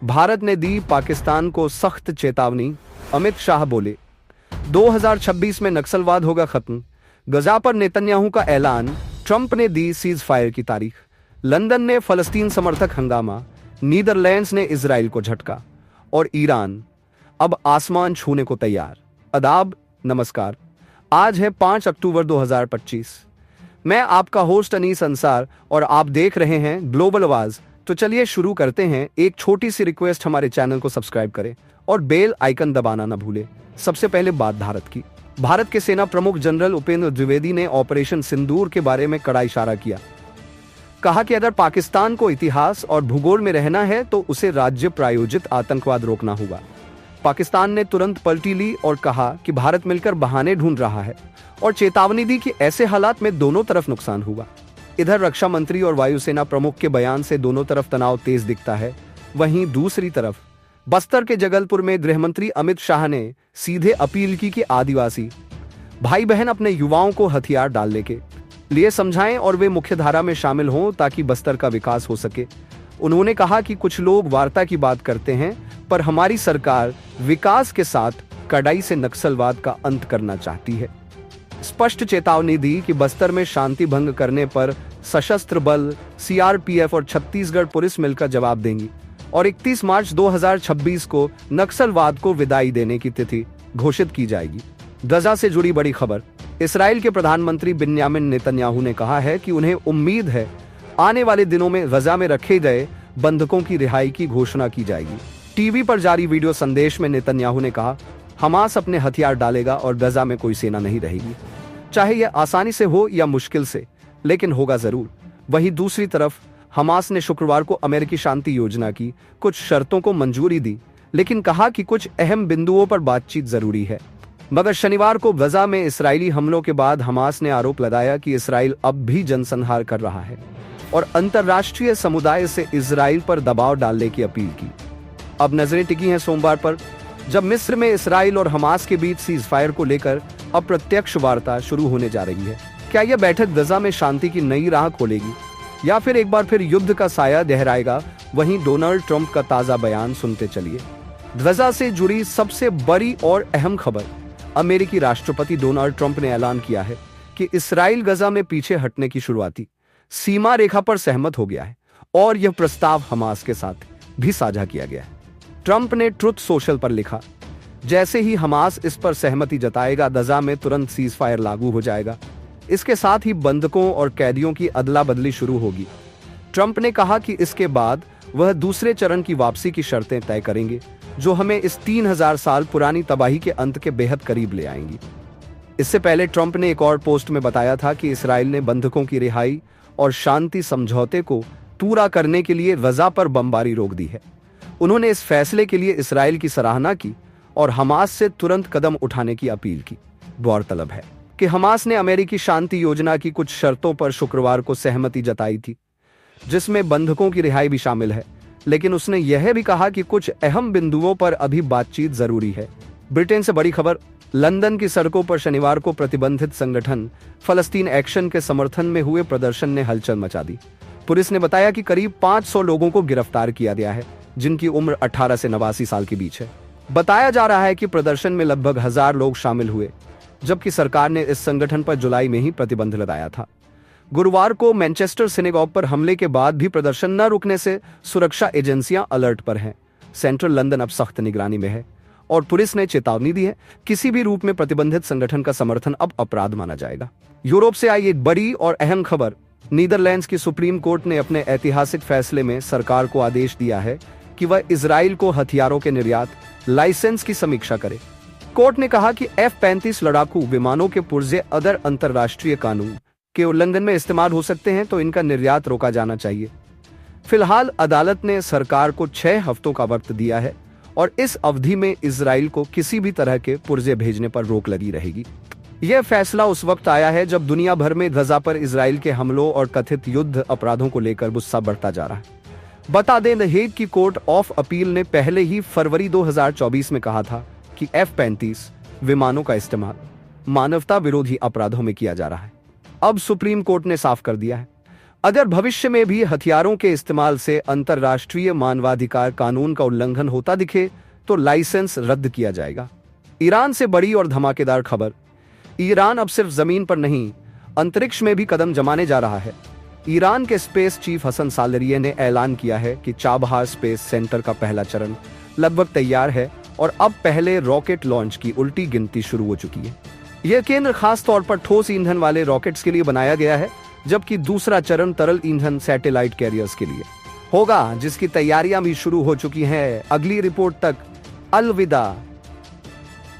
भारत ने दी पाकिस्तान को सख्त चेतावनी, अमित शाह बोले 2026 में नक्सलवाद होगा खत्म। गजा पर नेतन्याहू का ऐलान, ट्रंप ने दी सीज फायर की तारीख। लंदन में फलस्तीन समर्थक हंगामा, नीदरलैंड्स ने इजराइल को झटका और ईरान अब आसमान छूने को तैयार। आदाब, नमस्कार। आज है 5 अक्टूबर 2025। मैं आपका होस्ट अनीस अंसार और आप देख रहे हैं ग्लोबल आवाज। तो चलिए शुरू करते हैं। एक छोटी सी रिक्वेस्ट, हमारे चैनल को सब्सक्राइब करें और बेल आइकन दबाना न भूलें। सबसे पहले बात भारत की। भारत के सेना प्रमुख जनरल उपेंद्र द्विवेदी ने ऑपरेशन सिंदूर के बारे में कड़ा इशारा किया। कहा कि अगर पाकिस्तान को इतिहास और भूगोल में रहना है तो उसे राज्य प्रायोजित आतंकवाद रोकना होगा। पाकिस्तान ने तुरंत पलटी ली और कहा कि भारत मिलकर बहाने ढूंढ रहा है और चेतावनी दी कि ऐसे हालात में दोनों तरफ नुकसान होगा। इधर रक्षा मंत्री और वायुसेना प्रमुख के बयान से दोनों तरफ तनाव तेज दिखता है। वहीं दूसरी तरफ बस्तर के जगलपुर में गृह मंत्री अमित शाह ने सीधे अपील की कि आदिवासी भाई बहन अपने युवाओं को हथियार डालने के लिए समझाएं और वे मुख्यधारा में शामिल हों ताकि बस्तर का विकास हो सके। उन्होंने कहा कि कुछ लोग वार्ता की बात करते हैं, पर हमारी सरकार विकास के साथ कड़ाई से नक्सलवाद का अंत करना चाहती है। स्पष्ट चेतावनी दी कि बस्तर में शांति भंग करने पर सशस्त्र बल, सीआरपीएफ और छत्तीसगढ़ पुलिस मिलकर जवाब देंगी और 31 मार्च 2026 को नक्सलवाद को विदाई देने की तिथि घोषित की जाएगी। गजा से जुड़ी बड़ी खबर। इसराइल के प्रधानमंत्री बिन्यामिन नेतन्याहू ने कहा है कि उन्हें उम्मीद है आने वाले दिनों में गजा में रखे गए बंधकों की रिहाई की घोषणा की जाएगी। टीवी पर जारी वीडियो संदेश में नेतन्याहू ने कहा, हमास अपने हथियार डालेगा और गजा में कोई सेना नहीं रहेगी, चाहे यह आसानी से हो या मुश्किल से, लेकिन होगा जरूर। वहीं दूसरी तरफ हमास ने शुक्रवार को अमेरिकी शांति योजना की कुछ शर्तों को मंजूरी दी, लेकिन कहा कि कुछ अहम बिंदुओं पर बातचीत जरूरी है। मगर शनिवार को गजा में इस्राएली हमलों के बाद हमास ने आरोप लगाया कि इस्राएल अब भी जनसंहार कर रहा है और अंतर्राष्ट्रीय समुदाय से इस्राएल पर दबाव डालने की अपील की। अब नजरें टिकी हैं सोमवार पर, जब मिस्र में इस्राएल और हमास के बीच सीज फायर को लेकर अप्रत्यक्ष वार्ता शुरू होने जा रही है। क्या यह बैठक गजा में शांति की नई राह खोलेगी या फिर एक बार फिर युद्ध का साया गहराएगा? वहीं डोनाल्ड ट्रंप का ताजा बयान सुनते चलिए। गजा से जुड़ी सबसे बड़ी और अहम खबर। अमेरिकी राष्ट्रपति डोनाल्ड ट्रंप ने ऐलान किया है कि इस्राएल गजा में पीछे हटने की शुरुआती सीमा रेखा पर सहमत हो गया है और यह प्रस्ताव हमास के साथ भी साझा किया गया है। ट्रंप ने ट्रुथ सोशल पर लिखा, जैसे ही हमास इस पर सहमति जताएगा गजा में तुरंत सीज फायर लागू हो जाएगा। इसके साथ ही बंधकों और कैदियों की अदला बदली शुरू होगी। ट्रंप ने कहा कि इसके बाद वह दूसरे चरण की वापसी की शर्तें तय करेंगे, जो हमें इस 3000 साल पुरानी तबाही के अंत के बेहद करीब ले आएंगी। इससे पहले ट्रंप ने एक और पोस्ट में बताया था कि इस्राएल ने बंधकों की रिहाई और शांति समझौते को पूरा करने के लिए गजा पर बमबारी रोक दी है। उन्होंने इस फैसले के लिए इस्राएल की सराहना की और हमास से तुरंत कदम उठाने की अपील की। गौरतलब है कि हमास ने अमेरिकी शांति योजना की कुछ शर्तों पर शुक्रवार को सहमति जताई थी, जिसमें बंधकों की रिहाई भी शामिल है, लेकिन उसने यह भी कहा कि कुछ अहम बिंदुओं पर अभी बातचीत जरूरी है। ब्रिटेन से बड़ी खबर। लंदन की सड़कों पर शनिवार को प्रतिबंधित संगठन फलस्तीन एक्शन के समर्थन में हुए प्रदर्शन ने हलचल मचा दी। पुलिस ने बताया कि करीब 500 लोगों को गिरफ्तार किया गया है, जिनकी उम्र 18 से 89 साल के बीच है। बताया जा रहा है कि प्रदर्शन में लगभग 1000 लोग शामिल हुए, जबकि सरकार ने इस संगठन पर जुलाई में ही प्रतिबंध लगाया था। गुरुवार को मैनचेस्टर सिनेगॉग पर हमले के बाद भी प्रदर्शन न रुकने से सुरक्षा एजेंसियां अलर्ट पर हैं। सेंट्रल लंदन अब सख्त निगरानी में है और पुलिस ने चेतावनी दी है, किसी भी रूप में प्रतिबंधित संगठन का समर्थन अब अपराध माना जाएगा। यूरोप से आई एक बड़ी और अहम खबर। नीदरलैंड्स की सुप्रीम कोर्ट ने अपने ऐतिहासिक फैसले में सरकार को आदेश दिया है कि वह इजराइल को हथियारों के निर्यात लाइसेंस की समीक्षा करे। कोर्ट ने कहा कि F-35 लड़ाकू विमानों के पुर्जे अदर अंतर्राष्ट्रीय कानून के उल्लंघन में इस्तेमाल हो सकते हैं, तो इनका निर्यात रोका जाना चाहिए। फिलहाल अदालत ने सरकार को 6 हफ्तों का वक्त दिया है और इस अवधि में इजराइल को किसी भी तरह के पुर्जे भेजने पर रोक लगी रहेगी। यह फैसला उस वक्त आया है जब दुनिया भर में गजा पर इजराइल के हमलों और कथित युद्ध अपराधों को लेकर गुस्सा बढ़ता जा रहा है। बता दें, द हेग की कोर्ट ऑफ अपील ने पहले ही फरवरी 2024 में कहा था कि F-35 विमानों का इस्तेमाल मानवता विरोधी अपराधों में किया जा रहा है। अब सुप्रीम कोर्ट ने साफ कर दिया है। अगर भविष्य में भी हथियारों के इस्तेमाल से अंतर्राष्ट्रीय मानवाधिकार कानून का उल्लंघन होता दिखे तो लाइसेंस रद्द किया जाएगा। ईरान से बड़ी और धमाकेदार खबर। ईरान अब सिर्फ जमीन पर नहीं, अंतरिक्ष में भी कदम जमाने जा रहा है। ईरान के स्पेस चीफ हसन सालरिए ने ऐलान किया है कि चाबहार स्पेस सेंटर का पहला चरण लगभग तैयार है और अब पहले रॉकेट लॉन्च की उल्टी गिनती शुरू हो चुकी है। यह केंद्र खास तौर पर ठोस ईंधन वाले रॉकेट्स के लिए बनाया गया है, जबकि दूसरा चरण तरल ईंधन सैटेलाइट कैरियर्स के लिए होगा, जिसकी तैयारियां भी शुरू हो चुकी हैं। अगली रिपोर्ट तक अलविदा।